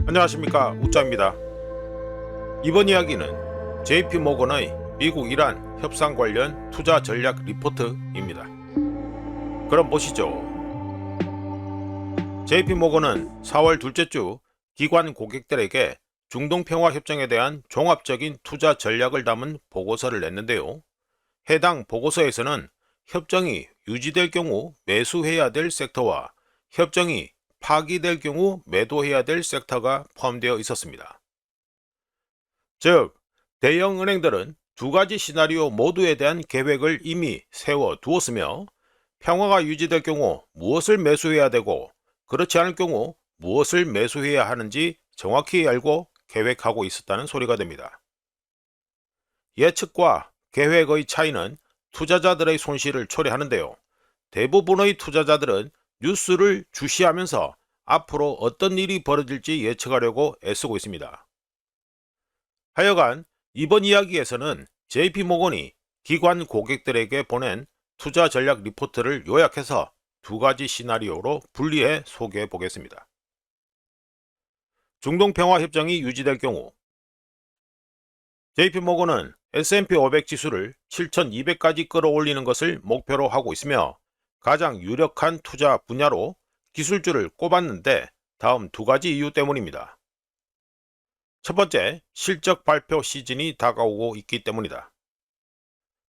안녕하십니까, 우짜입니다. 이번 이야기는 JP모건의 미국 이란 협상 관련 투자 전략 리포트입니다. 그럼 보시죠. JP모건은 4월 둘째 주 기관 고객들에게 중동평화협정에 대한 종합적인 투자 전략을 담은 보고서를 냈는데요. 해당 보고서에서는 협정이 유지될 경우 매수해야 될 섹터와 협정이 파기될 경우 매도해야 될 섹터가 포함되어 있었습니다. 즉, 대형 은행들은 두 가지 시나리오 모두에 대한 계획을 이미 세워 두었으며 평화가 유지될 경우 무엇을 매수해야 되고 그렇지 않을 경우 무엇을 매수해야 하는지 정확히 알고 계획하고 있었다는 소리가 됩니다. 예측과 계획의 차이는 투자자들의 손실을 초래하는데요. 대부분의 투자자들은 뉴스를 주시하면서 앞으로 어떤 일이 벌어질지 예측하려고 애쓰고 있습니다. 하여간 이번 이야기에서는 JP모건이 기관 고객들에게 보낸 투자 전략 리포트를 요약해서 두 가지 시나리오로 분리해 소개해 보겠습니다. 중동평화협정이 유지될 경우 JP모건은 S&P 500 지수를 7,200까지 끌어올리는 것을 목표로 하고 있으며 가장 유력한 투자 분야로 기술주를 꼽았는데 다음 두 가지 이유 때문입니다. 첫 번째, 실적 발표 시즌이 다가오고 있기 때문이다.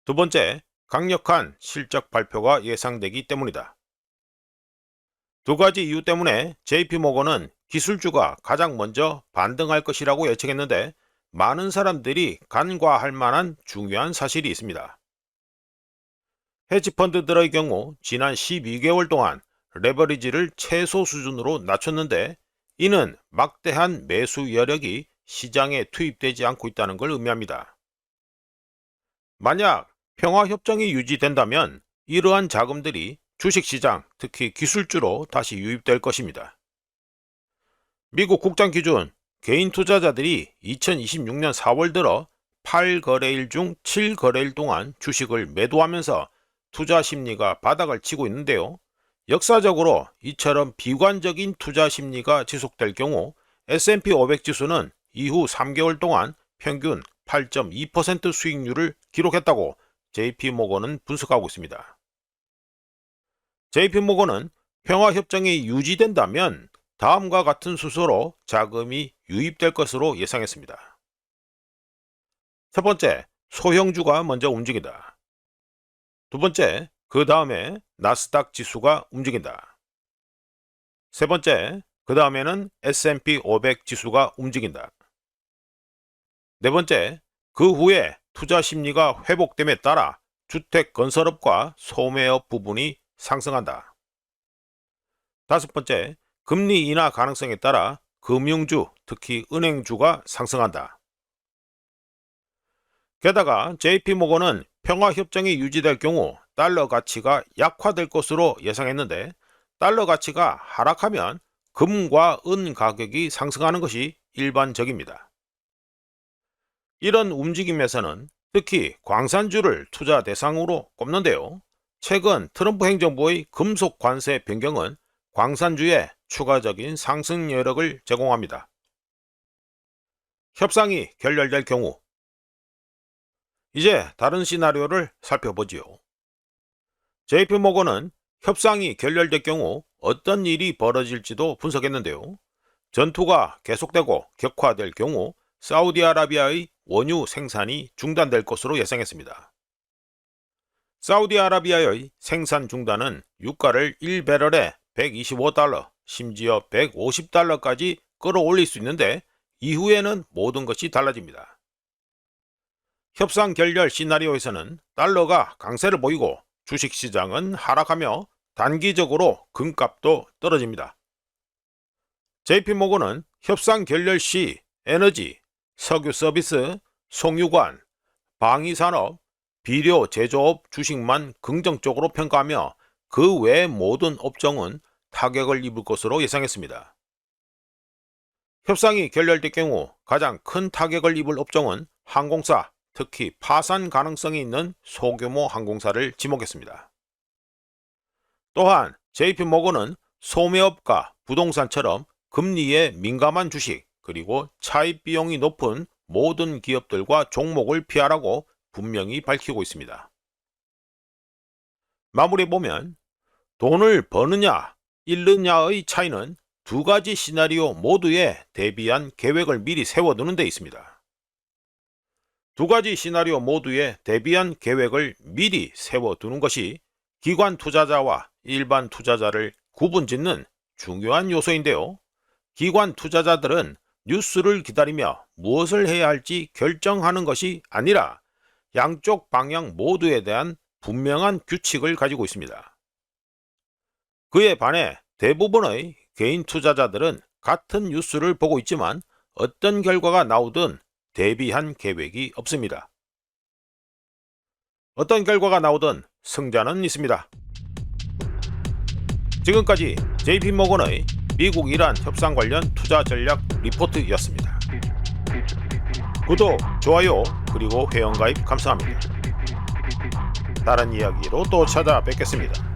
두 번째, 강력한 실적 발표가 예상되기 때문이다. 두 가지 이유 때문에 JP모건은 기술주가 가장 먼저 반등할 것이라고 예측했는데 많은 사람들이 간과할 만한 중요한 사실이 있습니다. 헤지펀드들의 경우 지난 12개월 동안 레버리지를 최소 수준으로 낮췄는데 이는 막대한 매수 여력이 시장에 투입되지 않고 있다는 걸 의미합니다. 만약 평화협정이 유지된다면 이러한 자금들이 주식시장, 특히 기술주로 다시 유입될 것입니다. 미국 국장 기준 개인 투자자들이 2026년 4월 들어 8거래일 중 7거래일 동안 주식을 매도하면서 투자 심리가 바닥을 치고 있는데요. 역사적으로 이처럼 비관적인 투자 심리가 지속될 경우 S&P 500 지수는 이후 3개월 동안 평균 8.2% 수익률을 기록했다고 JP모건은 분석하고 있습니다. JP모건은 평화협정이 유지된다면 다음과 같은 수소로 자금이 유입될 것으로 예상했습니다. 첫 번째, 소형주가 먼저 움직인다. 두 번째, 그 다음에 나스닥 지수가 움직인다. 세 번째, 그 다음에는 S&P 500 지수가 움직인다. 네 번째, 그 후에 투자 심리가 회복됨에 따라 주택 건설업과 소매업 부분이 상승한다. 다섯 번째, 금리 인하 가능성에 따라 금융주, 특히 은행주가 상승한다. 게다가 JP모건은 평화협정이 유지될 경우 달러 가치가 약화될 것으로 예상했는데 달러 가치가 하락하면 금과 은 가격이 상승하는 것이 일반적입니다. 이런 움직임에서는 특히 광산주를 투자 대상으로 꼽는데요. 최근 트럼프 행정부의 금속 관세 변경은 광산주에 추가적인 상승 여력을 제공합니다. 협상이 결렬될 경우 이제 다른 시나리오를 살펴보지요. JP모건은 협상이 결렬될 경우 어떤 일이 벌어질지도 분석했는데요. 전투가 계속되고 격화될 경우 사우디아라비아의 원유 생산이 중단될 것으로 예상했습니다. 사우디아라비아의 생산 중단은 유가를 1배럴에 125달러, 심지어 150달러까지 끌어올릴 수 있는데 이후에는 모든 것이 달라집니다. 협상 결렬 시나리오에서는 달러가 강세를 보이고 주식시장은 하락하며 단기적으로 금값도 떨어집니다. JP모건은 협상 결렬 시 에너지, 석유 서비스, 송유관, 방위산업, 비료 제조업 주식만 긍정적으로 평가하며 그 외 모든 업종은 타격을 입을 것으로 예상했습니다. 협상이 결렬될 경우 가장 큰 타격을 입을 업종은 항공사, 특히 파산 가능성이 있는 소규모 항공사를 지목했습니다. 또한 JP모건은 소매업과 부동산처럼 금리에 민감한 주식 그리고 차입 비용이 높은 모든 기업들과 종목을 피하라고 분명히 밝히고 있습니다. 마무리 보면 돈을 버느냐, 잃느냐의 차이는 두 가지 시나리오 모두에 대비한 계획을 미리 세워두는 데 있습니다. 두 가지 시나리오 모두에 대비한 계획을 미리 세워두는 것이 기관 투자자와 일반 투자자를 구분짓는 중요한 요소인데요. 기관 투자자들은 뉴스를 기다리며 무엇을 해야 할지 결정하는 것이 아니라 양쪽 방향 모두에 대한 분명한 규칙을 가지고 있습니다. 그에 반해 대부분의 개인 투자자들은 같은 뉴스를 보고 있지만 어떤 결과가 나오든 대비한 계획이 없습니다. 어떤 결과가 나오든 승자는 있습니다. 지금까지 JP모건의 미국-이란 협상 관련 투자 전략 리포트였습니다. 구독, 좋아요, 그리고 회원가입 감사합니다. 다른 이야기로 또 찾아뵙겠습니다.